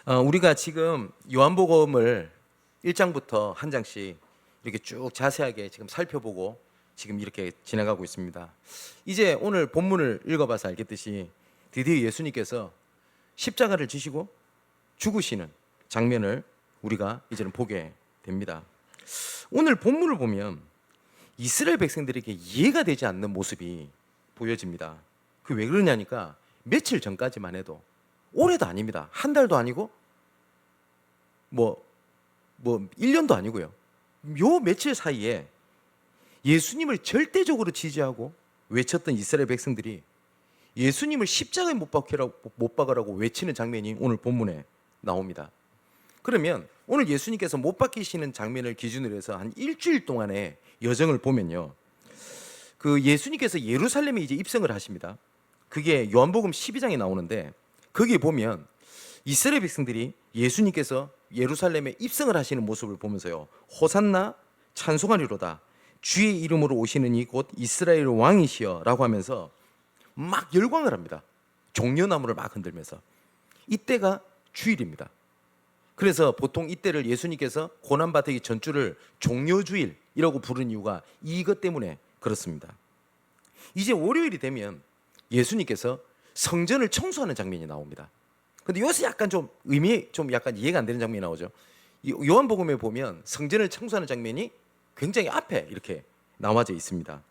우리가 지금 요한복음을 1장부터 한 장씩 이렇게 쭉 자세하게 지금 살펴보고 지금 이렇게 진행하고 있습니다. 이제 오늘 본문을 읽어봐서 알겠듯이 드디어 예수님께서 십자가를 지시고 죽으시는 장면을 우리가 이제는 보게 됩니다. 오늘 본문을 보면 이스라엘 백성들에게 이해가 되지 않는 모습이 보여집니다. 그 왜 그러냐니까 며칠 전까지만 해도 올해도 아닙니다. 한 달도 아니고 뭐 1년도 아니고요. 요 며칠 사이에 예수님을 절대적으로 지지하고 외쳤던 이스라엘 백성들이 예수님을 십자가에 못 박으라고 외치는 장면이 오늘 본문에 나옵니다. 그러면 오늘 예수님께서 못 박히시는 장면을 기준으로 해서 한 일주일 동안의 여정을 보면요, 그 예수님께서 예루살렘에 이제 입성을 하십니다. 그게 요한복음 12장에 나오는데, 거기 보면 이스라엘 백성들이 예수님께서 예루살렘에 입성을 하시는 모습을 보면서요, 호산나 찬송하리로다, 주의 이름으로 오시는 이 곧 이스라엘 왕이시여 라고 하면서 막 열광을 합니다. 종려나무를 막 흔들면서. 이때가 주일입니다. 그래서 보통 이때를 예수님께서 고난받기 전주를 종려주일이라고 부른 이유가 이것 때문에 그렇습니다. 이제 월요일이 되면 예수님께서 성전을 청소하는 장면이 나옵니다. 근데 여기서 약간 좀 의미 좀 약간 이해가 안 되는 장면이 나오죠. 요한복음에 보면 성전을 청소하는 장면이 굉장히 앞에 이렇게 나와져 있습니다.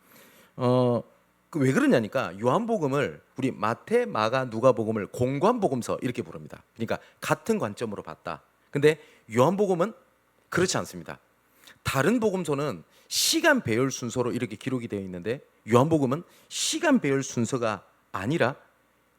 왜 그러냐니까 요한복음을 우리 마태, 마가, 누가복음을 공관복음서 이렇게 부릅니다. 그러니까 같은 관점으로 봤다. 근데 요한복음은 그렇지 않습니다. 다른 복음서는 시간 배열 순서로 이렇게 기록이 되어 있는데 요한복음은 시간 배열 순서가 아니라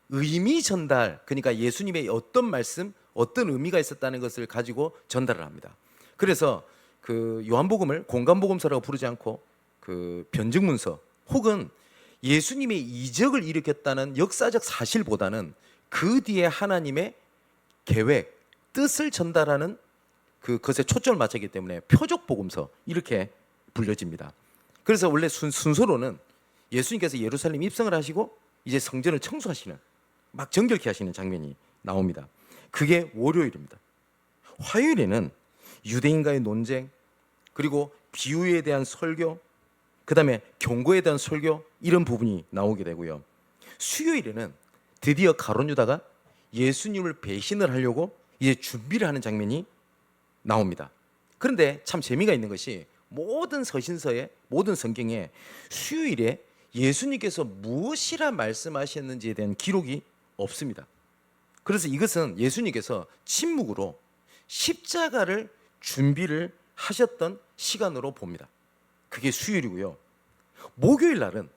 의미 전달, 그러니까 예수님의 어떤 말씀, 어떤 의미가 있었다는 것을 가지고 전달을 합니다. 그래서 그 요한복음을 공관복음서라고 부르지 않고 그 변증문서 혹은 예수님의 이적을 일으켰다는 역사적 사실보다는 그 뒤에 하나님의 계획, 뜻을 전달하는 그것에 초점을 맞추기 때문에 표적복음서 이렇게 불려집니다. 그래서 원래 순서로는 예수님께서 예루살렘 입성을 하시고 이제 성전을 청소하시는, 막 정결케 하시는 장면이 나옵니다. 그게 월요일입니다. 화요일에는 유대인과의 논쟁, 그리고 비유에 대한 설교, 그 다음에 경고에 대한 설교, 이런 부분이 나오게 되고요. 수요일에는 드디어 가룟 유다가 예수님을 배신을 하려고 이제 준비를 하는 장면이 나옵니다. 그런데 참 재미가 있는 것이 모든 서신서에, 모든 성경에 수요일에 예수님께서 무엇이라 말씀하셨는지에 대한 기록이 없습니다. 그래서 이것은 예수님께서 침묵으로 십자가를 준비를 하셨던 시간으로 봅니다. 그게 수요일이고요. 목요일 날은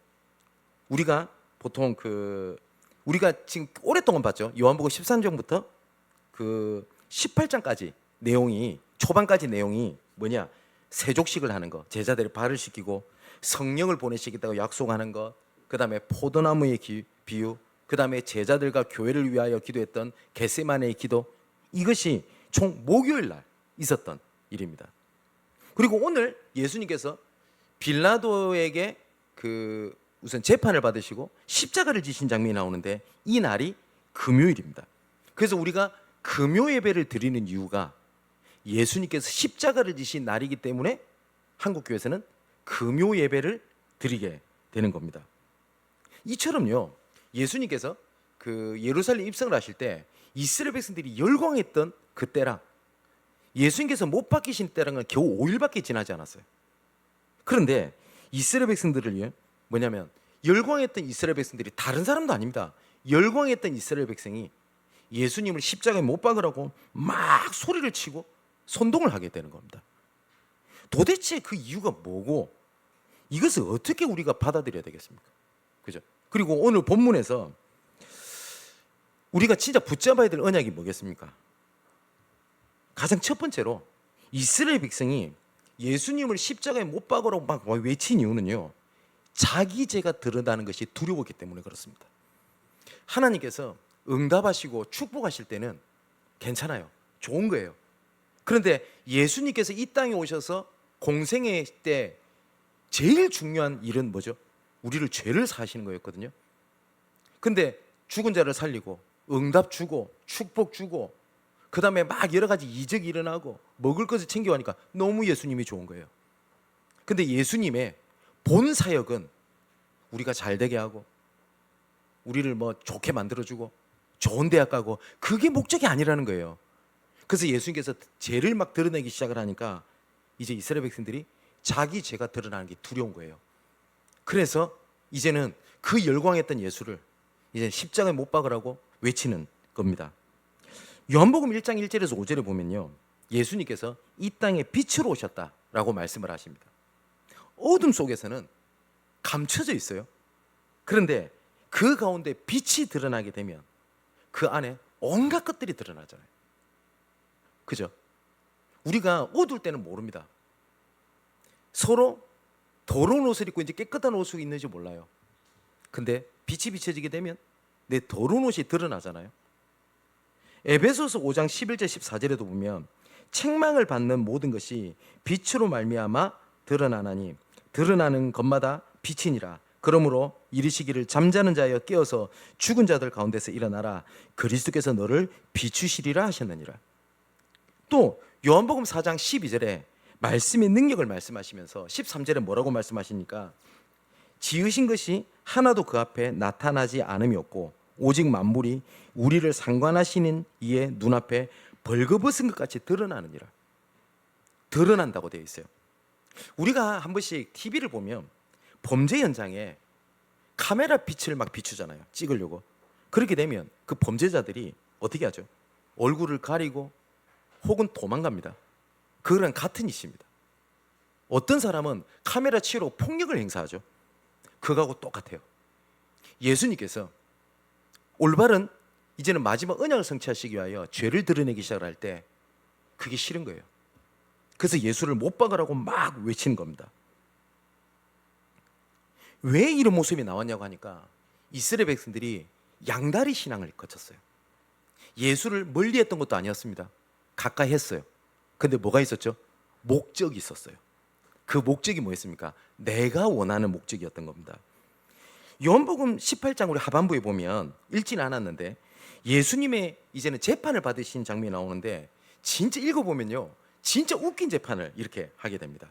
우리가 보통 우리가 지금 오랫동안 봤죠. 요한복음 13장부터 그 18장까지 내용이, 초반까지 내용이 뭐냐? 세족식을 하는 거, 제자들의 발을 씻기고 성령을 보내시겠다고 약속하는 것, 그 다음에 포도나무의 비유, 그 다음에 제자들과 교회를 위하여 기도했던 겟세마네의 기도, 이것이 총 목요일 날 있었던 일입니다. 그리고 오늘 예수님께서 빌라도에게 우선 재판을 받으시고 십자가를 지신 장면이 나오는데 이 날이 금요일입니다. 그래서 우리가 금요 예배를 드리는 이유가 예수님께서 십자가를 지신 날이기 때문에 한국교회에서는 금요 예배를 드리게 되는 겁니다. 이처럼요, 예수님께서 예루살렘 입성을 하실 때 이스라엘 백성들이 열광했던 그때랑 예수님께서 못 박히신 때랑은 겨우 5일밖에 지나지 않았어요. 그런데 이스라엘 백성들을 뭐냐면, 열광했던 이스라엘 백성들이 다른 사람도 아닙니다. 열광했던 이스라엘 백성이 예수님을 십자가에 못 박으라고 막 소리를 치고 선동을 하게 되는 겁니다. 도대체 그 이유가 뭐고 이것을 어떻게 우리가 받아들여야 되겠습니까? 그죠? 그리고 오늘 본문에서 우리가 진짜 붙잡아야 될 언약이 뭐겠습니까? 가장 첫 번째로 이스라엘 백성이 예수님을 십자가에 못 박으라고 막 외친 이유는요, 자기 죄가 드러나는 것이 두려웠기 때문에 그렇습니다. 하나님께서 응답하시고 축복하실 때는 괜찮아요. 좋은 거예요. 그런데 예수님께서 이 땅에 오셔서 공생애 때 제일 중요한 일은 뭐죠? 우리를 죄를 사하시는 거였거든요. 근데 죽은 자를 살리고 응답 주고 축복 주고 그 다음에 막 여러 가지 이적이 일어나고 먹을 것을 챙겨가니까 너무 예수님이 좋은 거예요. 근데 예수님의 본 사역은 우리가 잘 되게 하고 우리를 뭐 좋게 만들어주고 좋은 대학 가고 그게 목적이 아니라는 거예요. 그래서 예수님께서 죄를 막 드러내기 시작을 하니까 이제 이스라엘 백성들이 자기 죄가 드러나는 게 두려운 거예요. 그래서 이제는 그 열광했던 예수를 이제 십자가에 못 박으라고 외치는 겁니다. 요한복음 1장 1절에서 5절에 보면요, 예수님께서 이 땅에 빛으로 오셨다라고 말씀을 하십니다. 어둠 속에서는 감춰져 있어요. 그런데 그 가운데 빛이 드러나게 되면 그 안에 온갖 것들이 드러나잖아요. 그죠? 우리가 어두울 때는 모릅니다. 서로 더러운 옷을 입고 이제 깨끗한 옷을 입는지 몰라요. 근데 빛이 비춰지게 되면 내 더러운 옷이 드러나잖아요. 에베소서 5장 11절 14절에도 보면 책망을 받는 모든 것이 빛으로 말미암아 드러나나니 드러나는 것마다 빛이니라. 그러므로 이르시기를 잠자는 자여 깨어서 죽은 자들 가운데서 일어나라. 그리스도께서 너를 비추시리라 하셨느니라. 또 요한복음 4장 12절에 말씀의 능력을 말씀하시면서 13절에 뭐라고 말씀하십니까? 지으신 것이 하나도 그 앞에 나타나지 않음이 없고 오직 만물이 우리를 상관하시는 이의 눈앞에 벌거벗은 것 같이 드러나느니라. 드러난다고 되어 있어요. 우리가 한 번씩 TV를 보면 범죄 현장에 카메라 빛을 막 비추잖아요. 찍으려고. 그렇게 되면 그 범죄자들이 어떻게 하죠? 얼굴을 가리고 혹은 도망갑니다. 그거랑 같은 이치입니다. 어떤 사람은 카메라 치로 폭력을 행사하죠. 그거하고 똑같아요. 예수님께서 올바른 이제는 마지막 언약을 성취하시기 위하여 죄를 드러내기 시작할 때 그게 싫은 거예요. 그래서 예수를 못 박으라고 막 외치는 겁니다. 왜 이런 모습이 나왔냐고 하니까 이스라엘 백성들이 양다리 신앙을 거쳤어요. 예수를 멀리 했던 것도 아니었습니다. 가까이 했어요. 근데 뭐가 있었죠? 목적이 있었어요. 그 목적이 뭐였습니까? 내가 원하는 목적이었던 겁니다. 요한복음 18장 우리 하반부에 보면 읽지는 않았는데 예수님의 이제는 재판을 받으신 장면이 나오는데 진짜 읽어보면요, 진짜 웃긴 재판을 이렇게 하게 됩니다.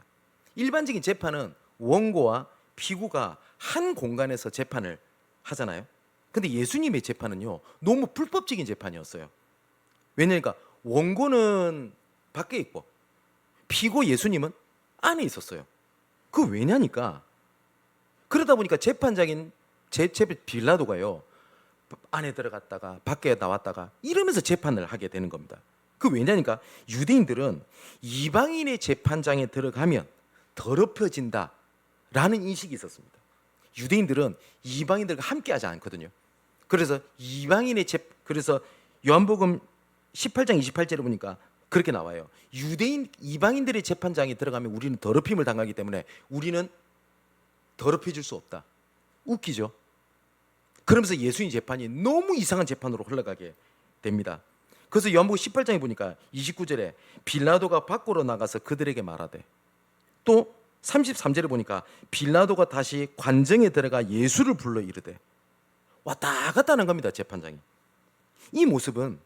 일반적인 재판은 원고와 피고가 한 공간에서 재판을 하잖아요. 근데 예수님의 재판은요, 너무 불법적인 재판이었어요. 왜냐니까 원고는 밖에 있고 피고 예수님은 안에 있었어요. 그 왜냐니까 그러다 보니까 재판장인 빌라도가요, 안에 들어갔다가 밖에 나왔다가 이러면서 재판을 하게 되는 겁니다. 그 왜냐니까 유대인들은 이방인의 재판장에 들어가면 더럽혀진다 라는 인식이 있었습니다. 유대인들은 이방인들과 함께 하지 않거든요. 그래서 그래서 요한복음 18장 28절에 보니까 그렇게 나와요. 이방인들의 재판장에 들어가면 우리는 더럽힘을 당하기 때문에 우리는 더럽혀질 수 없다. 웃기죠? 그러면서 예수님 재판이 너무 이상한 재판으로 흘러가게 됩니다. 그래서 요한복음 18장에 보니까 29절에 빌라도가 밖으로 나가서 그들에게 말하되, 또 33절에 보니까 빌라도가 다시 관정에 들어가 예수를 불러 이르되, 왔다 갔다 하는 겁니다. 재판장이. 이 모습은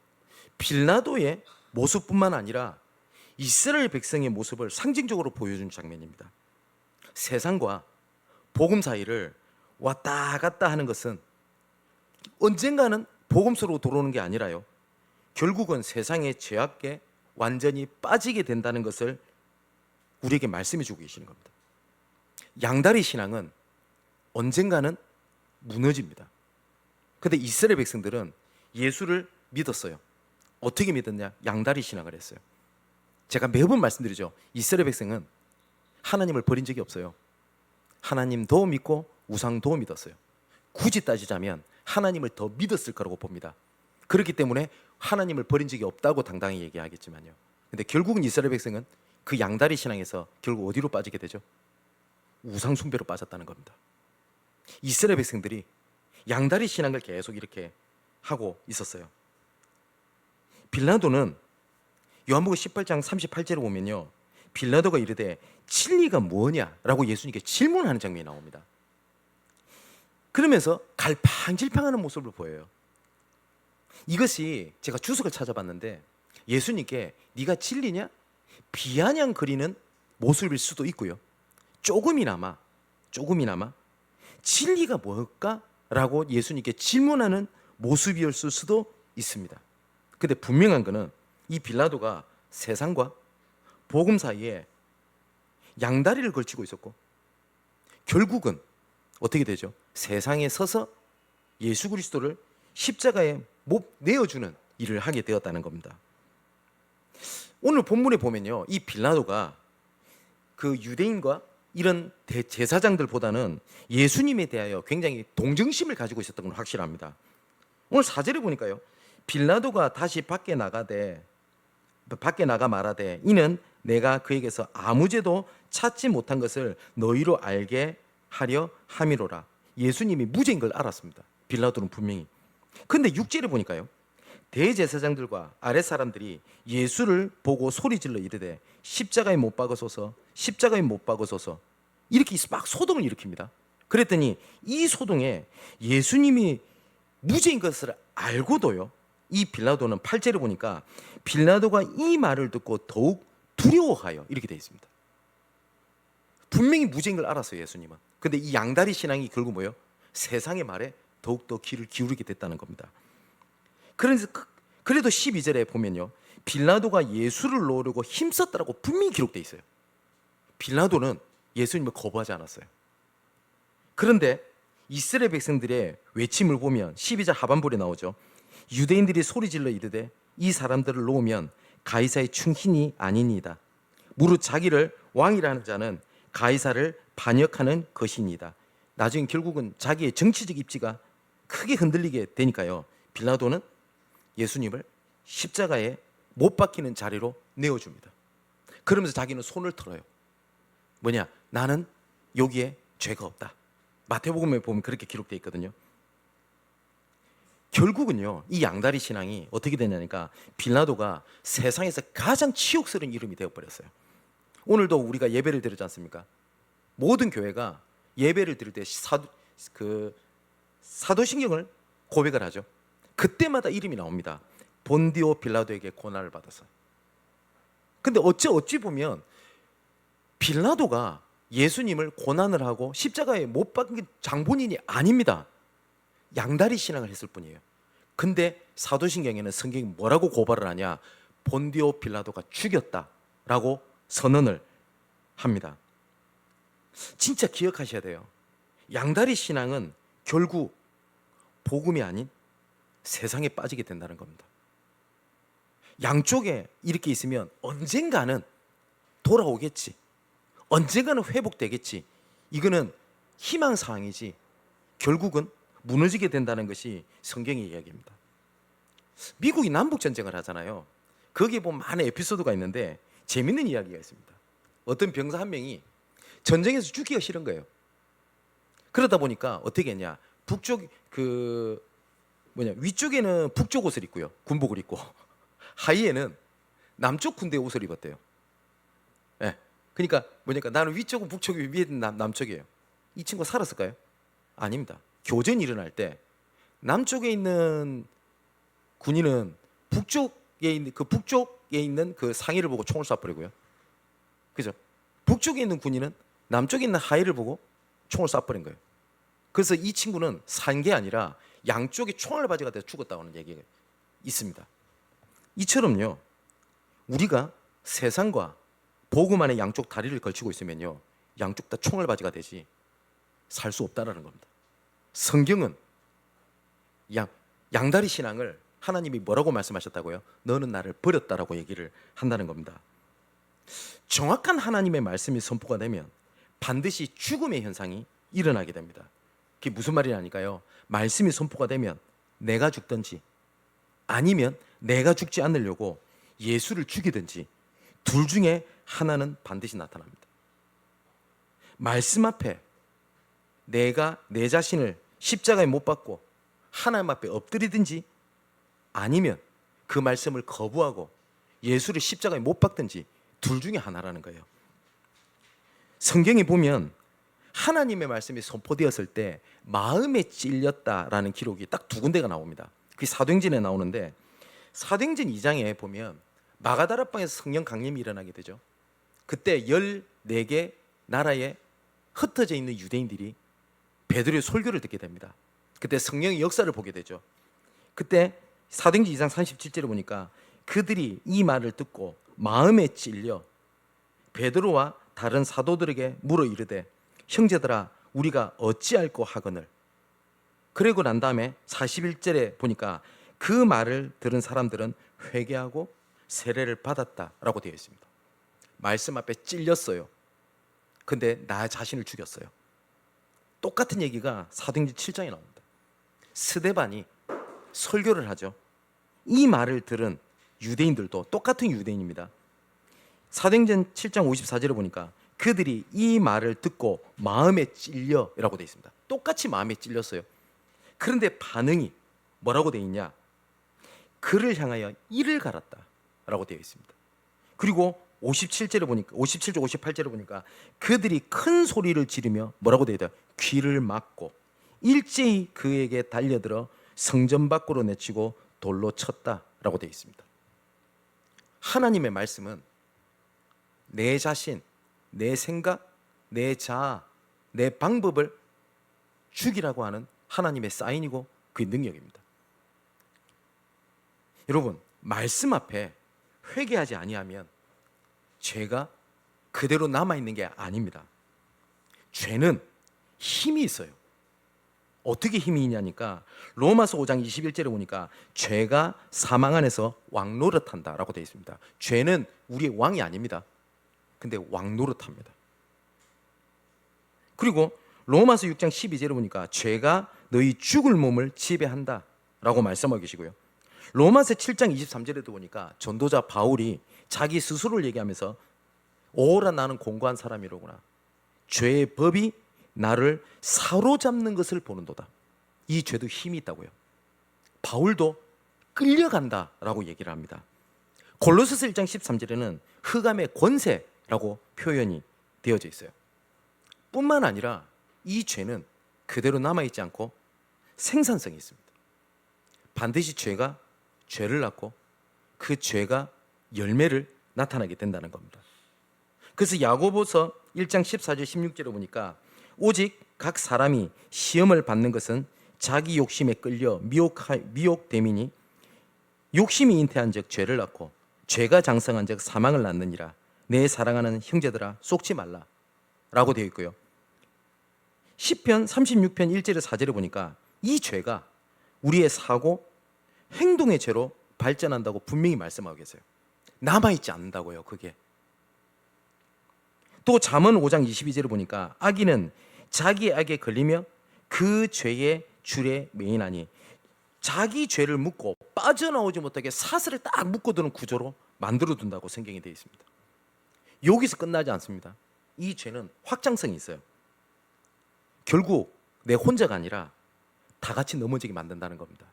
빌라도의 모습뿐만 아니라 이스라엘 백성의 모습을 상징적으로 보여준 장면입니다. 세상과 복음 사이를 왔다 갔다 하는 것은 언젠가는 복음서로 들어오는 게 아니라요, 결국은 세상의 죄악에 완전히 빠지게 된다는 것을 우리에게 말씀해 주고 계시는 겁니다. 양다리 신앙은 언젠가는 무너집니다. 그런데 이스라엘 백성들은 예수를 믿었어요. 어떻게 믿었냐? 양다리 신앙을 했어요. 제가 매번 말씀드리죠. 이스라엘 백성은 하나님을 버린 적이 없어요. 하나님도 믿고 우상도 믿었어요. 굳이 따지자면 하나님을 더 믿었을 거라고 봅니다. 그렇기 때문에 하나님을 버린 적이 없다고 당당히 얘기하겠지만요. 근데 결국은 이스라엘 백성은 그 양다리 신앙에서 결국 어디로 빠지게 되죠? 우상 숭배로 빠졌다는 겁니다. 이스라엘 백성들이 양다리 신앙을 계속 이렇게 하고 있었어요. 빌라도는 요한복음 18장 38절에 보면요, 빌라도가 이르되 진리가 뭐냐라고 예수님께 질문하는 장면이 나옵니다. 그러면서 갈팡질팡하는 모습을 보여요. 이것이 제가 주석을 찾아봤는데 예수님께 네가 진리냐? 비아냥거리는 모습일 수도 있고요. 조금이나마 진리가 뭘까라고 예수님께 질문하는 모습이었을 수도 있습니다. 근데 분명한 것은 이 빌라도가 세상과 복음 사이에 양다리를 걸치고 있었고, 결국은 어떻게 되죠? 세상에 서서 예수 그리스도를 십자가에 못 내어주는 일을 하게 되었다는 겁니다. 오늘 본문에 보면요, 이 빌라도가 그 유대인과 이런 제사장들보다는 예수님에 대하여 굉장히 동정심을 가지고 있었던 건 확실합니다. 오늘 4절에 보니까요, 빌라도가 다시 밖에 나가 말하되 이는 내가 그에게서 아무 죄도 찾지 못한 것을 너희로 알게 하려 함이로라. 예수님이 무죄인 걸 알았습니다. 빌라도는 분명히. 근데 6절에 보니까요, 대제사장들과 아랫 사람들이 예수를 보고 소리질러 이르되 십자가에 못 박으소서, 십자가에 못 박으소서, 이렇게 막 소동을 일으킵니다. 그랬더니 이 소동에 예수님이 무죄인 것을 알고도요, 이 빌라도는 8절에 보니까 빌라도가 이 말을 듣고 더욱 두려워하여, 이렇게 되어 있습니다. 분명히 무죄인 걸 알았어요, 예수님은. 근데 이 양다리 신앙이 결국 뭐예요? 세상의 말에 더욱더 귀를 기울이게 됐다는 겁니다. 그래도 12절에 보면요, 빌라도가 예수를 놓으려고 힘썼다라고 분명히 기록되어 있어요. 빌라도는 예수님을 거부하지 않았어요. 그런데 이스라엘 백성들의 외침을 보면 12절 하반부에 나오죠. 유대인들이 소리질러 이르되 이 사람들을 놓으면 가이사의 충신이 아니니이다. 무릇 자기를 왕이라는 자는 가이사를 반역하는 것이니이다. 나중에 결국은 자기의 정치적 입지가 크게 흔들리게 되니까요, 빌라도는 예수님을 십자가에 못 박히는 자리로 내어줍니다. 그러면서 자기는 손을 털어요. 뭐냐? 나는 여기에 죄가 없다. 마태복음에 보면 그렇게 기록되어 있거든요. 결국은요, 이 양다리 신앙이 어떻게 되냐니까 빌라도가 세상에서 가장 치욕스러운 이름이 되어버렸어요. 오늘도 우리가 예배를 드리지 않습니까? 모든 교회가 예배를 드릴 때 사도신경을 고백을 하죠. 그때마다 이름이 나옵니다. 본디오 빌라도에게 고난을 받아서. 근데 어찌 보면 빌라도가 예수님을 고난을 하고 십자가에 못 박힌 장본인이 아닙니다. 양다리 신앙을 했을 뿐이에요. 근데 사도신경에는 성경이 뭐라고 고발을 하냐? 본디오 빌라도가 죽였다라고 선언을 합니다. 진짜 기억하셔야 돼요. 양다리 신앙은 결국 복음이 아닌 세상에 빠지게 된다는 겁니다. 양쪽에 이렇게 있으면 언젠가는 돌아오겠지, 언젠가는 회복되겠지, 이거는 희망사항이지 결국은 무너지게 된다는 것이 성경의 이야기입니다. 미국이 남북전쟁을 하잖아요. 거기에 보면 많은 에피소드가 있는데 재밌는 이야기가 있습니다. 어떤 병사 한 명이 전쟁에서 죽기가 싫은 거예요. 그러다 보니까 어떻게 했냐, 위쪽에는 북쪽 옷을 입고요, 군복을 입고, 하의에는 남쪽 군대 옷을 입었대요. 네. 그러니까 나는 위쪽은 북쪽이, 위에는 남쪽이에요. 이 친구가 살았을까요? 아닙니다. 교전이 일어날 때 남쪽에 있는 군인은 북쪽에 있는 그 상의를 보고 총을 쏴버리고요. 그죠? 북쪽에 있는 군인은 남쪽에 있는 하의를 보고 총을 쏴버린 거예요. 그래서 이 친구는 산 게 아니라 양쪽에 총알바지가 돼서 죽었다는 얘기가 있습니다. 이처럼요, 우리가 세상과 복음 안에 양쪽 다리를 걸치고 있으면요, 양쪽 다 총알바지가 되지 살 수 없다라는 겁니다. 성경은 양다리 신앙을 하나님이 뭐라고 말씀하셨다고요? 너는 나를 버렸다라고 얘기를 한다는 겁니다. 정확한 하나님의 말씀이 선포가 되면 반드시 죽음의 현상이 일어나게 됩니다. 그게 무슨 말이냐니까요, 말씀이 선포가 되면 내가 죽든지 아니면 내가 죽지 않으려고 예수를 죽이든지 둘 중에 하나는 반드시 나타납니다. 말씀 앞에 내가 내 자신을 십자가에 못 박고 하나님 앞에 엎드리든지 아니면 그 말씀을 거부하고 예수를 십자가에 못 박든지 둘 중에 하나라는 거예요. 성경에 보면 하나님의 말씀이 선포되었을 때 마음에 찔렸다라는 기록이 딱 두 군데가 나옵니다. 그게 사도행전에 나오는데, 사도행전 2장에 보면 마가다락방에서 성령 강림이 일어나게 되죠. 그때 14개 나라에 흩어져 있는 유대인들이 베드로의 설교를 듣게 됩니다. 그때 성령의 역사를 보게 되죠. 그때 사도행전 2장 37절에 보니까 그들이 이 말을 듣고 마음에 찔려 베드로와 다른 사도들에게 물어 이르되 형제들아 우리가 어찌할꼬 하거늘. 그러고 난 다음에 41절에 보니까 그 말을 들은 사람들은 회개하고 세례를 받았다라고 되어 있습니다. 말씀 앞에 찔렸어요. 근데 나 자신을 죽였어요. 똑같은 얘기가 사도행전 7장에 나옵니다. 스데반이 설교를 하죠. 이 말을 들은 유대인들도 똑같은 유대인입니다. 사도행전 7장 54절에 보니까 그들이 이 말을 듣고 마음에 찔려라고 되어 있습니다. 똑같이 마음에 찔렸어요. 그런데 반응이 뭐라고 되어 있냐? 그를 향하여 이를 갈았다라고 되어 있습니다. 그리고 57절에 보니까 57절 58절에 보니까 그들이 큰 소리를 지르며 뭐라고 되어 있다? 귀를 막고 일제히 그에게 달려들어 성전 밖으로 내치고 돌로 쳤다라고 되어 있습니다. 하나님의 말씀은 내 자신, 내 생각, 내 자아, 내 방법을 죽이라고 하는 하나님의 사인이고 그의 능력입니다. 여러분, 말씀 앞에 회개하지 아니하면 죄가 그대로 남아있는 게 아닙니다. 죄는 힘이 있어요. 어떻게 힘이 있냐니까 로마서 5장 21절에 보니까 죄가 사망 안에서 왕노릇한다라고 되어 있습니다. 죄는 우리의 왕이 아닙니다. 근데 왕노릇합니다. 그리고 로마서 6장 12절에 보니까 죄가 너희 죽을 몸을 지배한다라고 말씀하고 계시고요. 로마서 7장 23절에도 보니까 전도자 바울이 자기 스스로를 얘기하면서 오라 나는 공고한 사람이로구나. 죄의 법이 나를 사로잡는 것을 보는도다. 이 죄도 힘이 있다고요. 바울도 끌려간다라고 얘기를 합니다. 골로새서 1장 13절에는 흑암의 권세라고 표현이 되어져 있어요. 뿐만 아니라 이 죄는 그대로 남아있지 않고 생산성이 있습니다. 반드시 죄가 죄를 낳고 그 죄가 열매를 나타나게 된다는 겁니다. 그래서 야고보서 1장 14절 16절에 보니까 오직 각 사람이 시험을 받는 것은 자기 욕심에 끌려 미혹됨이니 욕심이 잉태한 즉 죄를 낳고 죄가 장성한 즉 사망을 낳느니라. 내 사랑하는 형제들아 속지 말라 라고 되어 있고요. 시편 36편 1절에 4절에 보니까 이 죄가 우리의 사고 행동의 죄로 발전한다고 분명히 말씀하고 계세요. 남아있지 않는다고요. 그게 또 잠언 5장 22절을 보니까 악인은 자기 악에 걸리며 그 죄의 줄에 매이나니 자기 죄를 묻고 빠져나오지 못하게 사슬을 딱 묶어두는 구조로 만들어둔다고 성경이 되어 있습니다. 여기서 끝나지 않습니다. 이 죄는 확장성이 있어요. 결국 내 혼자가 아니라 다 같이 넘어지게 만든다는 겁니다.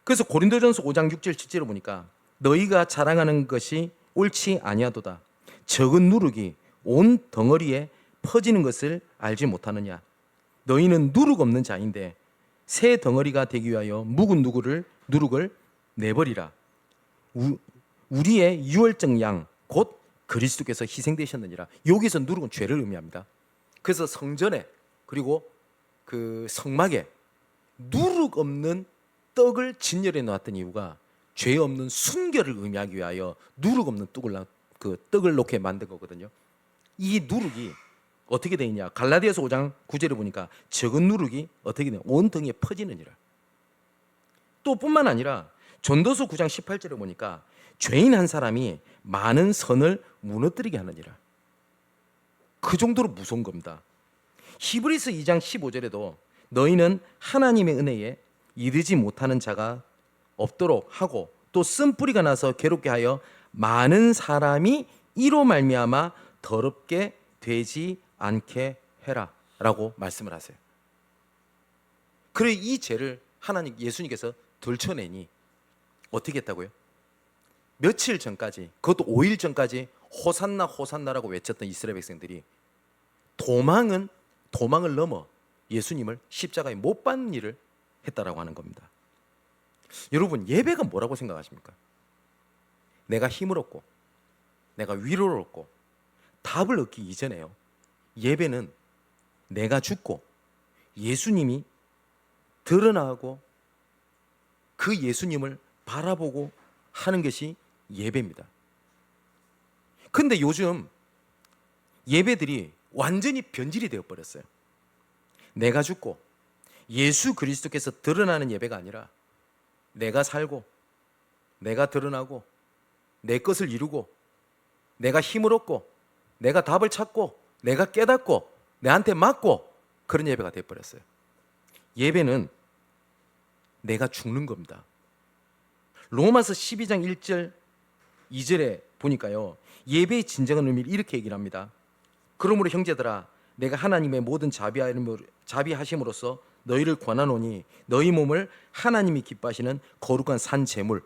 그래서 고린도전서 5장 6절 7절을 보니까 너희가 자랑하는 것이 옳지 아니하도다. 적은 누룩이 온 덩어리에 퍼지는 것을 알지 못하느냐. 너희는 누룩 없는 자인데 새 덩어리가 되기 위하여 묵은 누룩을 내버리라. 우리의 유월절 양 곧 그리스도께서 희생되셨느니라. 여기서 누룩은 죄를 의미합니다. 그래서 성전에 그리고 그 성막에 누룩 없는 떡을 진열해 놓았던 이유가 죄 없는 순결을 의미하기 위하여 누룩 없는 떡을 놓게 만든 거거든요. 이 누룩이 어떻게 되어 있냐? 갈라디아서 5장 9절에 보니까 적은 누룩이 어떻게 되냐? 온 등에 퍼지느니라. 또 뿐만 아니라 전도서 9장 18절에 보니까 죄인 한 사람이 많은 선을 무너뜨리게 하느니라. 그 정도로 무서운 겁니다. 히브리서 2장 15절에도 너희는 하나님의 은혜에 이르지 못하는 자가 없도록 하고 또 쓴뿌리가 나서 괴롭게 하여 많은 사람이 이로 말미암아 더럽게 되지 않게 해라 라고 말씀을 하세요. 그래 이 죄를 예수님께서 들춰내니 어떻게 했다고요? 며칠 전까지, 그것도 5일 전까지 호산나 호산나라고 외쳤던 이스라엘 백성들이 도망을 넘어 예수님을 십자가에 못 박는 일을 했다라고 하는 겁니다. 여러분, 예배가 뭐라고 생각하십니까? 내가 힘을 얻고 내가 위로를 얻고 답을 얻기 이전에요, 예배는 내가 죽고 예수님이 드러나고 그 예수님을 바라보고 하는 것이 예배입니다. 근데 요즘 예배들이 완전히 변질이 되어버렸어요. 내가 죽고 예수 그리스도께서 드러나는 예배가 아니라 내가 살고 내가 드러나고 내 것을 이루고 내가 힘을 얻고 내가 답을 찾고 내가 깨닫고 내한테 맞고 그런 예배가 되어버렸어요. 예배는 내가 죽는 겁니다. 로마서 12장 1절 2절에 보니까요, 예배의 진정한 의미를 이렇게 얘기를 합니다. 그러므로 형제들아, 내가 하나님의 모든 자비하심으로써 너희를 권하노니 너희 몸을 하나님이 기뻐하시는 거룩한 산 제물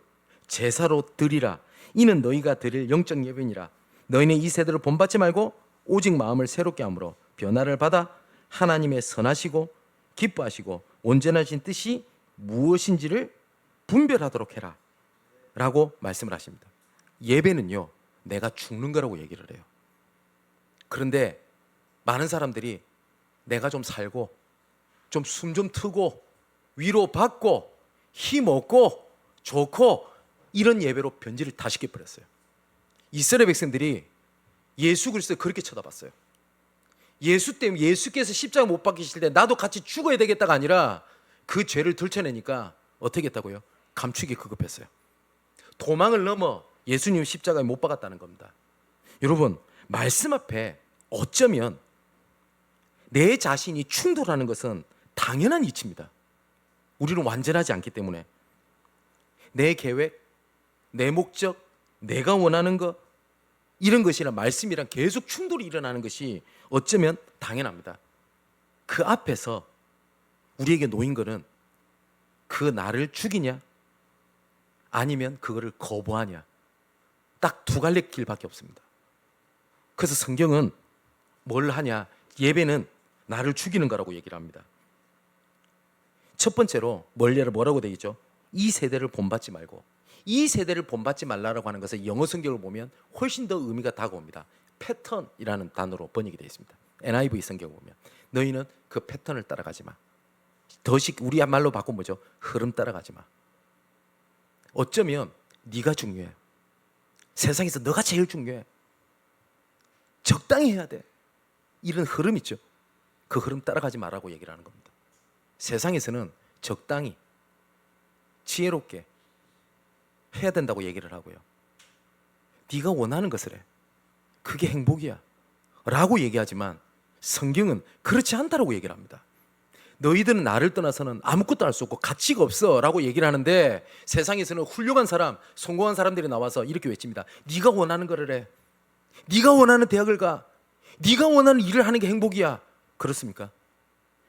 제사로 드리라. 이는 너희가 드릴 영적 예배니라. 너희는 이 세대를 본받지 말고 오직 마음을 새롭게 함으로 변화를 받아 하나님의 선하시고 기뻐하시고 온전하신 뜻이 무엇인지를 분별하도록 해라 라고 말씀을 하십니다. 예배는요, 내가 죽는 거라고 얘기를 해요. 그런데 많은 사람들이 내가 좀 살고 좀 숨 좀 트고 위로받고 힘 얻고 좋고 이런 예배로 변질을 다 시켜버렸어요. 이스라엘 백성들이 예수 그리스도를 그렇게 쳐다봤어요. 예수 때문에, 예수께서 십자가 못 박히실 때 나도 같이 죽어야 되겠다가 아니라 그 죄를 들춰내니까 어떻게 했다고요? 감추기 급급했어요. 도망을 넘어 예수님 십자가에 못 박았다는 겁니다. 여러분, 말씀 앞에 어쩌면 내 자신이 충돌하는 것은 당연한 이치입니다. 우리는 완전하지 않기 때문에 내 계획, 내 목적, 내가 원하는 것, 이런 것이랑 말씀이랑 계속 충돌이 일어나는 것이 어쩌면 당연합니다. 그 앞에서 우리에게 놓인 것은 그 나를 죽이냐 아니면 그거를 거부하냐, 딱 두 갈래 길밖에 없습니다. 그래서 성경은 뭘 하냐, 예배는 나를 죽이는 거라고 얘기를 합니다. 첫 번째로 뭐라고 되어 있죠? 이 세대를 본받지 말고. 이 세대를 본받지 말라고 하는 것은 영어 성경을 보면 훨씬 더 의미가 다가옵니다. 패턴이라는 단어로 번역이 되어 있습니다. NIV 성경을 보면 너희는 그 패턴을 따라가지 마. 우리 말로 바꾸면 뭐죠? 흐름 따라가지 마. 어쩌면 네가 중요해. 세상에서 너가 제일 중요해. 적당히 해야 돼. 이런 흐름 있죠. 그 흐름 따라가지 말라고 얘기를 하는 겁니다. 세상에서는 적당히 지혜롭게 해야 된다고 얘기를 하고요. 네가 원하는 것을 해. 그게 행복이야 라고 얘기하지만 성경은 그렇지 않다라고 얘기를 합니다. 너희들은 나를 떠나서는 아무것도 할 수 없고 가치가 없어 라고 얘기를 하는데, 세상에서는 훌륭한 사람, 성공한 사람들이 나와서 이렇게 외칩니다. 네가 원하는 거를 해. 네가 원하는 대학을 가. 네가 원하는 일을 하는 게 행복이야. 그렇습니까?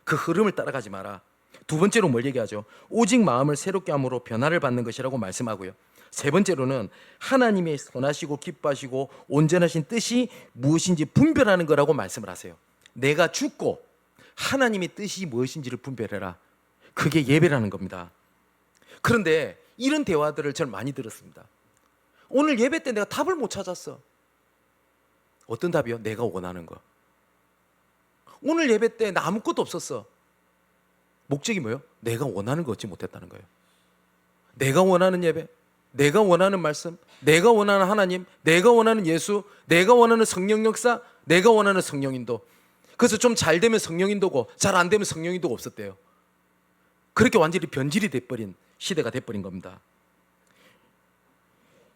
그 흐름을 따라가지 마라. 두 번째로 뭘 얘기하죠? 오직 마음을 새롭게 함으로 변화를 받는 것이라고 말씀하고요. 세 번째로는 하나님의 선하시고 기뻐하시고 온전하신 뜻이 무엇인지 분별하는 거라고 말씀을 하세요. 내가 죽고 하나님의 뜻이 무엇인지를 분별해라. 그게 예배라는 겁니다. 그런데 이런 대화들을 저는 많이 들었습니다. 오늘 예배 때 내가 답을 못 찾았어. 어떤 답이요? 내가 원하는 거. 오늘 예배 때 나 아무것도 없었어. 목적이 뭐예요? 내가 원하는 거 얻지 못했다는 거예요. 내가 원하는 예배, 내가 원하는 말씀, 내가 원하는 하나님, 내가 원하는 예수, 내가 원하는 성령 역사, 내가 원하는 성령 인도. 그래서 좀 잘 되면 성령 인도고 잘 안 되면 성령 인도가 없었대요. 그렇게 완전히 변질이 돼버린 시대가 돼버린 겁니다.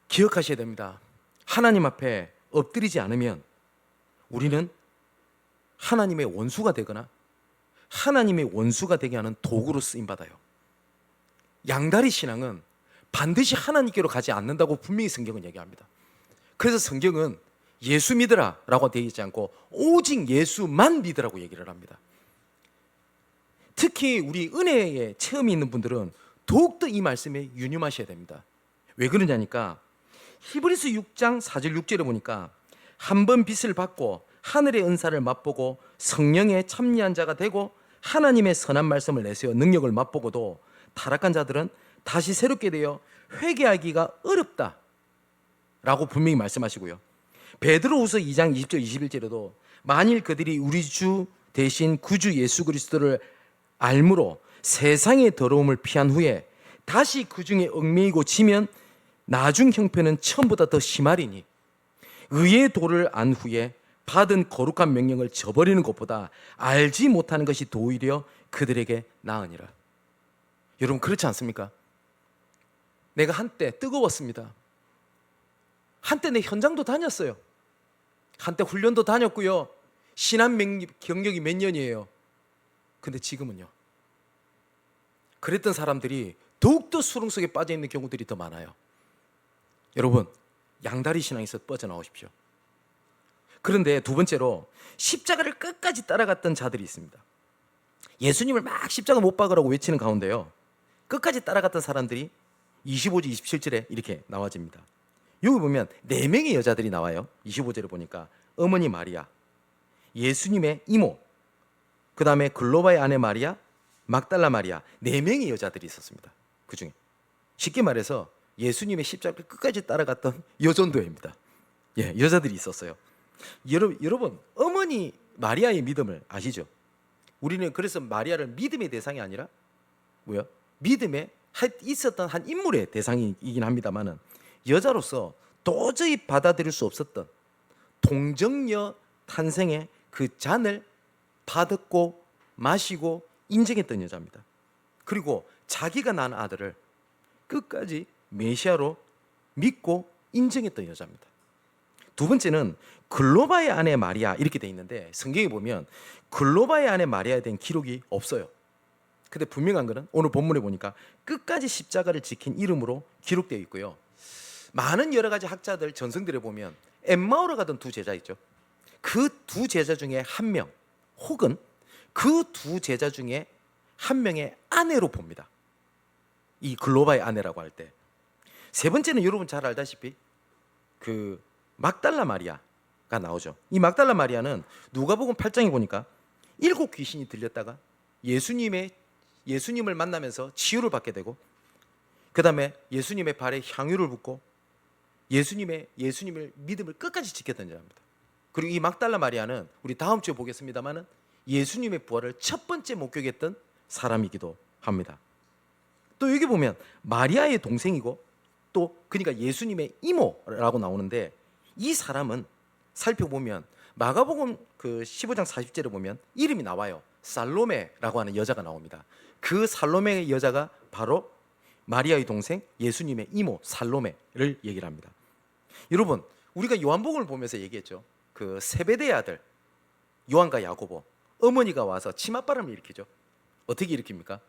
기억하셔야 됩니다. 하나님 앞에 엎드리지 않으면 우리는 하나님의 원수가 되거나 하나님의 원수가 되게 하는 도구로 쓰임받아요. 양다리 신앙은 반드시 하나님께로 가지 않는다고 분명히 성경은 얘기합니다. 그래서 성경은 예수 믿으라 라고 되어 있지 않고 오직 예수만 믿으라고 얘기를 합니다. 특히 우리 은혜의 체험이 있는 분들은 더욱더 이 말씀에 유념하셔야 됩니다. 왜 그러냐니까 히브리서 6장 4절 6절에 보니까 한 번 빛을 받고 하늘의 은사를 맛보고 성령에 참여한 자가 되고 하나님의 선한 말씀을 내세워 능력을 맛보고도 타락한 자들은 다시 새롭게 되어 회개하기가 어렵다. 라고 분명히 말씀하시고요. 베드로후서 2장 20절 21절에도 만일 그들이 우리 주 대신 구주 예수 그리스도를 알므로 세상의 더러움을 피한 후에 다시 그 중에 얽매이고 지면 나중 형편은 처음보다 더 심하리니 의의 도를 안 후에 받은 거룩한 명령을 저버리는 것보다 알지 못하는 것이 도리어 그들에게 나으니라. 여러분 그렇지 않습니까? 내가 한때 뜨거웠습니다. 한때 내 현장도 다녔어요. 한때 훈련도 다녔고요. 신한 경력이 몇 년이에요. 근데 지금은요. 그랬던 사람들이 더욱더 수렁 속에 빠져 있는 경우들이 더 많아요. 여러분 양다리 신앙에서 빠져나오십시오. 그런데 두 번째로 십자가를 끝까지 따라갔던 자들이 있습니다. 예수님을 막 십자가 못 박으라고 외치는 가운데요, 끝까지 따라갔던 사람들이 25절 27절에 이렇게 나와집니다. 여기 보면 4명의 여자들이 나와요. 25절에 보니까 어머니 마리아, 예수님의 이모, 그 다음에 글로바의 아내 마리아, 막달라 마리아, 4명의 여자들이 있었습니다. 그 중에 쉽게 말해서 예수님의 십자가를 끝까지 따라갔던 여전도입니다. 여자들이 있었어요. 여러분 어머니 마리아의 믿음을 아시죠? 우리는 그래서 마리아를 믿음의 대상이 아니라 믿음에 있었던 한 인물의 대상이긴 합니다만은 여자로서 도저히 받아들일 수 없었던 동정녀 탄생의 그 잔을 받았고 마시고 인정했던 여자입니다. 그리고 자기가 낳은 아들을 끝까지 메시아로 믿고 인정했던 여자입니다. 두 번째는 글로바의 아내 마리아 이렇게 돼 있는데 성경에 보면 글로바의 아내 마리아에 대한 기록이 없어요. 근데 분명한 것은 오늘 본문에 보니까 끝까지 십자가를 지킨 이름으로 기록되어 있고요. 많은 여러 가지 학자들 전성들에 보면 엠마오로 가던 두 제자 있죠. 그 두 제자 중에 한 명 혹은 그 두 제자 중에 한 명의 아내로 봅니다. 이 글로바의 아내라고 할 때. 세 번째는 여러분 잘 알다시피 그 막달라 마리아가 나오죠. 이 막달라 마리아는 누가복음 8장에 보니까 7 귀신이 들렸다가 예수님을 만나면서 치유를 받게 되고, 그 다음에 예수님의 발에 향유를 붓고 예수님을 믿음을 끝까지 지켰던 자입니다. 그리고 이 막달라 마리아는 우리 다음 주에 보겠습니다만은 예수님의 부활을 첫 번째 목격했던 사람이기도 합니다. 또 여기 보면 마리아의 동생이고 또 그러니까 예수님의 이모라고 나오는데, 이 사람은 살펴보면 마가복음 그 15장 40절에 보면 이름이 나와요. 살로메라고 하는 여자가 나옵니다. 그 살로메의 여자가 바로 마리아의 동생 예수님의 이모 살로메를 얘기를 합니다. 여러분 우리가 요한복음을 보면서 얘기했죠. 그 세베대의 아들 요한과 야고보 어머니가 와서 치맛바람을 일으키죠. 어떻게 일으킵니까?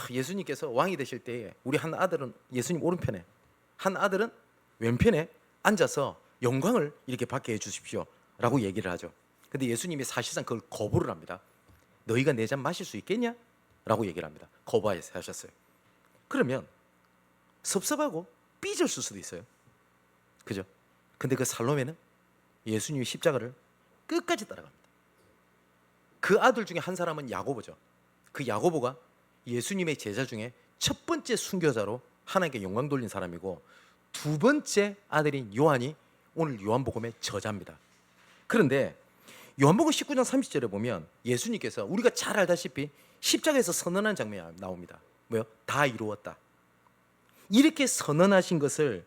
예수님께서 왕이 되실 때에 우리 한 아들은 예수님 오른편에, 한 아들은 왼편에 앉아서 영광을 이렇게 받게 해주십시오 라고 얘기를 하죠. 근데 예수님이 사실상 그걸 거부를 합니다. 너희가 내 잔 마실 수 있겠냐? 라고 얘기를 합니다. 거부하셨어요. 그러면 섭섭하고 삐졌을 수도 있어요. 그죠? 근데 그 살로메는 예수님의 십자가를 끝까지 따라갑니다. 그 아들 중에 한 사람은 야고보죠. 그 야고보가 예수님의 제자 중에 첫 번째 순교자로 하나님께 영광 돌린 사람이고, 두 번째 아들인 요한이 오늘 요한복음의 저자입니다. 그런데 요한복음 19장 30절에 보면 예수님께서 우리가 잘 알다시피 십자가에서 선언한 장면이 나옵니다. 다 이루었다. 이렇게 선언하신 것을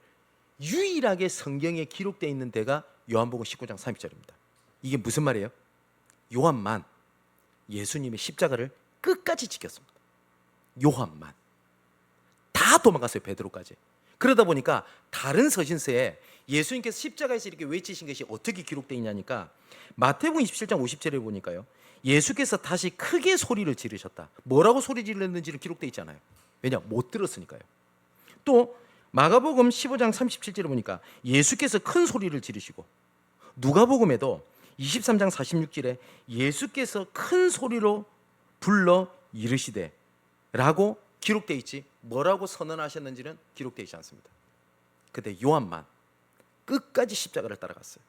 유일하게 성경에 기록되어 있는 데가 요한복음 19장 30절입니다. 이게 무슨 말이에요? 요한만 예수님의 십자가를 끝까지 지켰습니다. 요한만. 다 도망갔어요. 베드로까지. 그러다 보니까 다른 서신서에 예수님께서 십자가에서 이렇게 외치신 것이 어떻게 기록되어 있냐니까 마태복음 27장 50절에 보니까요, 예수께서 다시 크게 소리를 지르셨다. 뭐라고 소리 질렀는지를 기록되어 있잖아요. 왜냐? 못 들었으니까요. 또 마가복음 15장 37절에 보니까 예수께서 큰 소리를 지르시고, 누가복음에도 23장 46절에 예수께서 큰 소리로 불러 이르시되 라고 기록되어 있지 뭐라고 선언하셨는지는 기록되어 있지 않습니다. 근데 요한만 끝까지 십자가를 따라갔어요.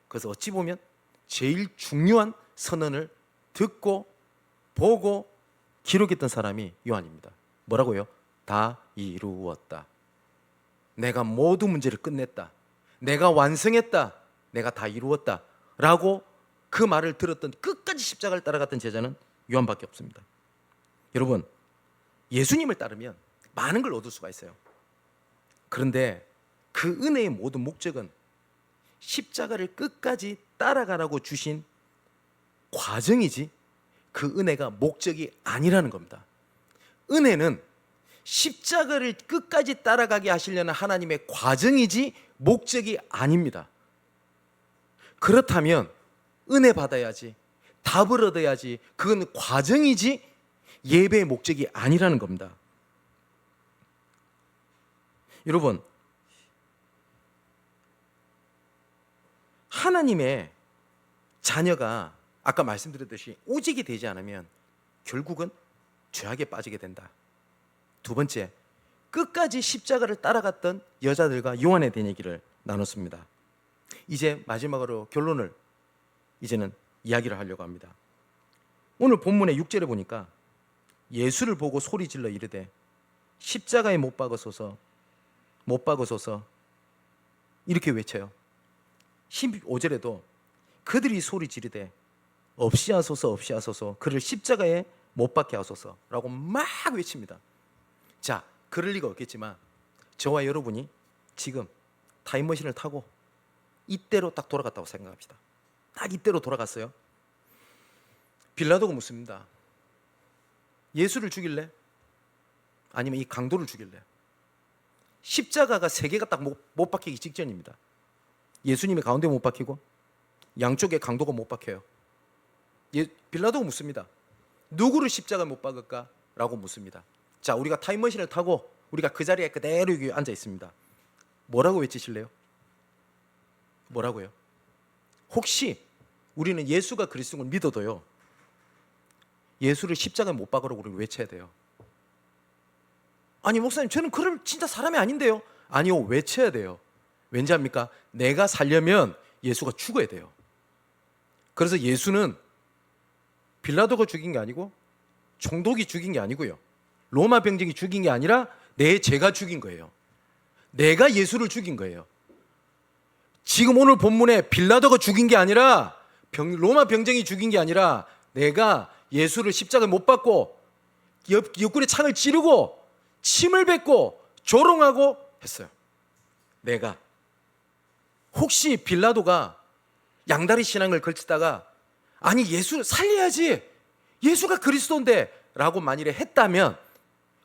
그래서 어찌 보면 제일 중요한 선언을 듣고 보고 기록했던 사람이 요한입니다. 뭐라고요? 다 이루었다. 내가 모든 문제를 끝냈다, 내가 완성했다, 내가 다 이루었다 라고 그 말을 들었던, 끝까지 십자가를 따라갔던 제자는 요한밖에 없습니다. 여러분, 예수님을 따르면 많은 걸 얻을 수가 있어요. 그런데 그 은혜의 모든 목적은 십자가를 끝까지 따라가라고 주신 과정이지 그 은혜가 목적이 아니라는 겁니다. 은혜는 십자가를 끝까지 따라가게 하시려는 하나님의 과정이지 목적이 아닙니다. 그렇다면 은혜 받아야지, 답을 얻어야지, 그건 과정이지 예배의 목적이 아니라는 겁니다. 여러분, 하나님의 자녀가 아까 말씀드렸듯이 오직이 되지 않으면 결국은 죄악에 빠지게 된다. 두 번째, 끝까지 십자가를 따라갔던 여자들과 요한에 대한 얘기를 나눴습니다. 이제 마지막으로 결론을 이제는 이야기를 하려고 합니다. 오늘 본문의 6절에 보니까 예수를 보고 소리질러 이르되 십자가에 못 박으소서, 못 박으소서 이렇게 외쳐요. 15절에도 그들이 소리 지르되 없이 하소서, 없이 하소서, 그를 십자가에 못 박게 하소서라고 막 외칩니다. 자, 그럴 리가 없겠지만 저와 여러분이 지금 타임머신을 타고 이때로 딱 돌아갔다고 생각합시다. 딱 이때로 돌아갔어요. 빌라도가 묻습니다. 예수를 죽일래? 아니면 이 강도를 죽일래? 십자가가 세 개가 딱 못 박히기 직전입니다. 예수님이 가운데 못 박히고 양쪽에 강도가 못 박혀요. 빌라도가 묻습니다. 누구를 십자가에 못 박을까? 라고 묻습니다. 자, 우리가 타임머신을 타고 우리가 그 자리에 그대로 여기 앉아 있습니다. 뭐라고 외치실래요? 뭐라고요? 혹시 우리는 예수가 그리스도를 믿어도요, 예수를 십자가에 못 박으라고 우리가 외쳐야 돼요. 아니 목사님, 저는 그럴 진짜 사람이 아닌데요. 아니요, 외쳐야 돼요. 왠지 압니까? 내가 살려면 예수가 죽어야 돼요. 그래서 예수는 빌라도가 죽인 게 아니고 총독이 죽인 게 아니고요, 로마 병정이 죽인 게 아니라 내 죄가 죽인 거예요. 내가 예수를 죽인 거예요. 지금 오늘 본문에 빌라도가 죽인 게 아니라 로마 병정이 죽인 게 아니라 내가 예수를 십자가에 못 박고 옆구리에 창을 찌르고 침을 뱉고 조롱하고 했어요. 내가. 혹시 빌라도가 양다리 신앙을 걸치다가 아니 예수를 살려야지, 예수가 그리스도인데 라고 만일에 했다면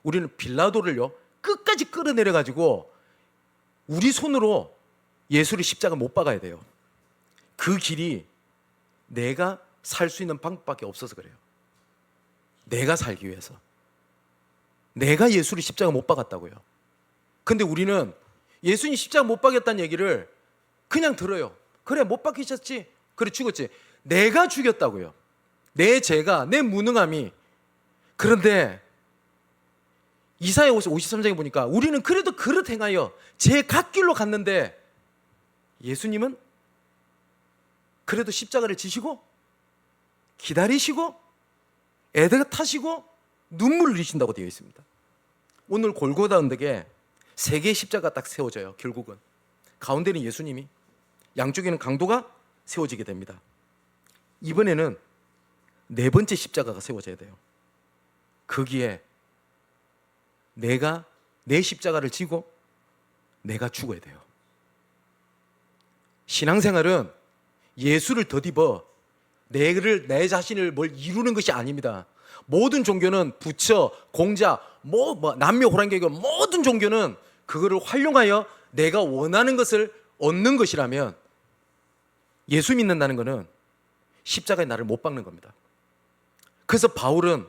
우리는 빌라도를요 끝까지 끌어내려 가지고 우리 손으로 예수를 십자가 못 박아야 돼요. 그 길이 내가 살 수 있는 방법밖에 없어서 그래요. 내가 살기 위해서. 내가 예수를 십자가 못 박았다고요. 근데 우리는 예수님 십자가 못 박였다는 얘기를 그냥 들어요. 그래, 못 박히셨지, 그래 죽었지. 내가 죽였다고요. 내 죄가, 내 무능함이. 그런데 이사야 53장에 보니까 우리는 그래도 그릇 행하여 제 갓길로 갔는데 예수님은 그래도 십자가를 지시고 기다리시고 애들 타시고 눈물을 흘리신다고 되어 있습니다. 오늘 골고다 언덕에 세 개의 십자가 딱 세워져요. 결국은 가운데는 예수님이, 양쪽에는 강도가 세워지게 됩니다. 이번에는 네 번째 십자가가 세워져야 돼요. 거기에 내가 내 십자가를 지고 내가 죽어야 돼요. 신앙생활은 예수를 덧입어 내 자신을 뭘 이루는 것이 아닙니다. 모든 종교는 부처, 공자, 남묘 호랑개교, 모든 종교는 그거를 활용하여 내가 원하는 것을 얻는 것이라면 예수 믿는다는 것은 십자가에 나를 못 박는 겁니다. 그래서 바울은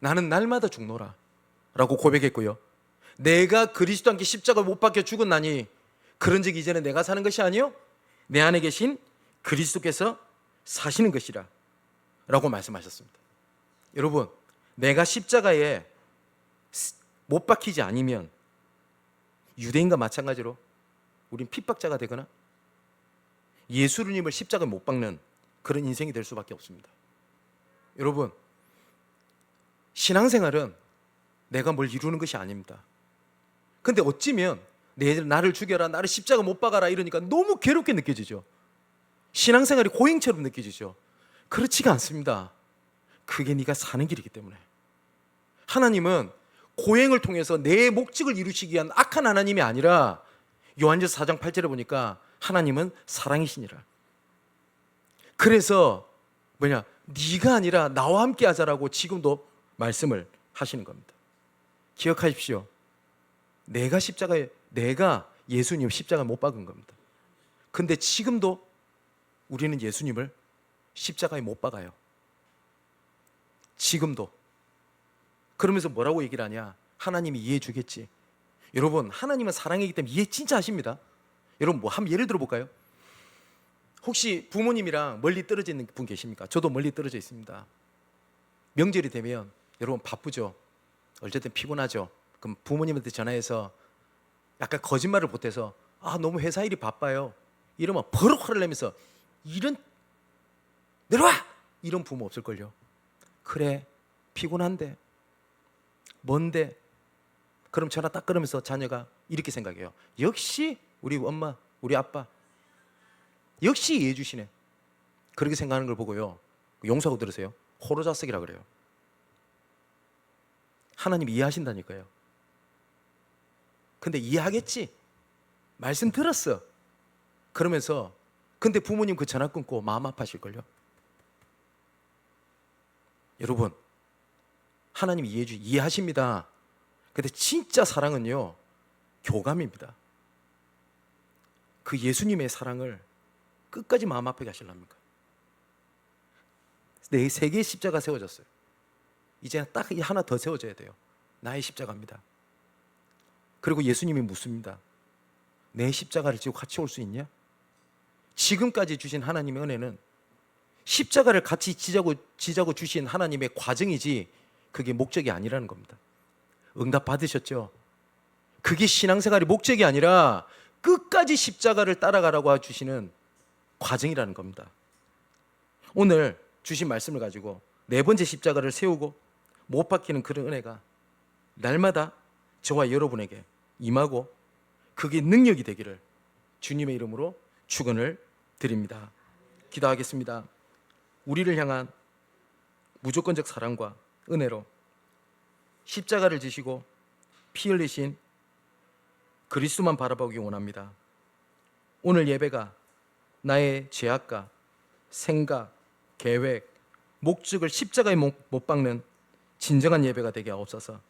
나는 날마다 죽노라 라고 고백했고요, 내가 그리스도 함께 십자가에 못 박혀 죽었나니 그런즉 이제는 내가 사는 것이 아니요 내 안에 계신 그리스도께서 사시는 것이라 라고 말씀하셨습니다. 여러분, 내가 십자가에 못 박히지 않으면 유대인과 마찬가지로 우린 핍박자가 되거나 예수님을 십자가에 못 박는 그런 인생이 될 수밖에 없습니다. 여러분, 신앙생활은 내가 뭘 이루는 것이 아닙니다. 근데 어찌면 나를 죽여라, 나를 십자가 못 박아라 이러니까 너무 괴롭게 느껴지죠. 신앙생활이 고행처럼 느껴지죠. 그렇지가 않습니다. 그게 네가 사는 길이기 때문에. 하나님은 고행을 통해서 내 목적을 이루시기 위한 악한 하나님이 아니라 요한일서 4장 8절에 보니까 하나님은 사랑이시니라. 그래서 네가 아니라 나와 함께 하자라고 지금도 말씀을 하시는 겁니다. 기억하십시오. 내가 예수님 십자가에 못 박은 겁니다. 근데 지금도 우리는 예수님을 십자가에 못 박아요. 지금도. 그러면서 뭐라고 얘기를 하냐? 하나님이 이해해 주겠지. 여러분, 하나님은 사랑이기 때문에 이해 진짜 하십니다. 여러분, 한번 예를 들어 볼까요? 혹시 부모님이랑 멀리 떨어져 있는 분 계십니까? 저도 멀리 떨어져 있습니다. 명절이 되면 여러분 바쁘죠? 어쨌든 피곤하죠? 그럼 부모님한테 전화해서 약간 거짓말을 보태서 너무 회사 일이 바빠요 이러면 버럭 화를 내면서 내려와! 이런 부모 없을걸요. 그래, 피곤한데 뭔데? 그럼 전화 딱 끊으면서 자녀가 이렇게 생각해요. 역시 우리 엄마, 우리 아빠 역시 이해해 주시네. 그렇게 생각하는 걸 보고요, 용서하고 들으세요. 호로자석이라 그래요. 하나님 이해하신다니까요. 근데 이해하겠지? 말씀 들었어. 그러면서 근데 부모님 그 전화 끊고 마음 아파하실걸요. 여러분, 하나님 이해하십니다. 근데 진짜 사랑은요, 교감입니다. 그 예수님의 사랑을 끝까지 마음 아프게 하시려합니까? 네, 세 개의 십자가 세워졌어요. 이제 딱 하나 더 세워져야 돼요. 나의 십자가입니다. 그리고 예수님이 묻습니다. 내 십자가를 지고 같이 올 수 있냐? 지금까지 주신 하나님의 은혜는 십자가를 같이 지자고 주신 하나님의 과정이지 그게 목적이 아니라는 겁니다. 응답 받으셨죠? 그게 신앙생활의 목적이 아니라 끝까지 십자가를 따라가라고 주시는 과정이라는 겁니다. 오늘 주신 말씀을 가지고 네 번째 십자가를 세우고 못 박히는 그런 은혜가 날마다 저와 여러분에게 임하고 그게 능력이 되기를 주님의 이름으로 축원을 드립니다. 기도하겠습니다. 우리를 향한 무조건적 사랑과 은혜로 십자가를 지시고 피 흘리신 그리스도만 바라보기 원합니다. 오늘 예배가 나의 죄악과 생각, 계획, 목적을 십자가에 못 박는 진정한 예배가 되게 하옵소서.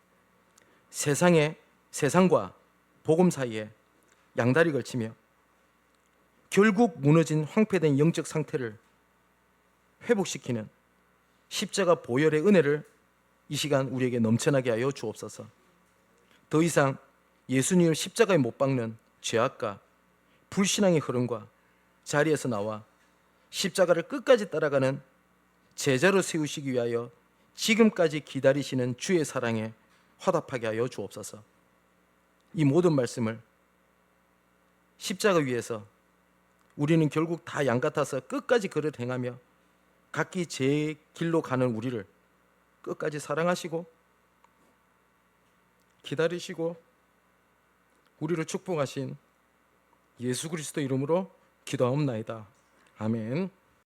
세상과 복음 사이에 양다리 걸치며 결국 무너진 황폐된 영적 상태를 회복시키는 십자가 보혈의 은혜를 이 시간 우리에게 넘쳐나게 하여 주옵소서. 더 이상 예수님을 십자가에 못 박는 죄악과 불신앙의 흐름과 자리에서 나와 십자가를 끝까지 따라가는 제자로 세우시기 위하여 지금까지 기다리시는 주의 사랑에 화답하게 하여 주옵소서. 이 모든 말씀을 십자가 위에서 우리는 결국 다 양 같아서 끝까지 그를 행하며 각기 제 길로 가는 우리를 끝까지 사랑하시고 기다리시고 우리를 축복하신 예수 그리스도 이름으로 기도하옵나이다. 아멘.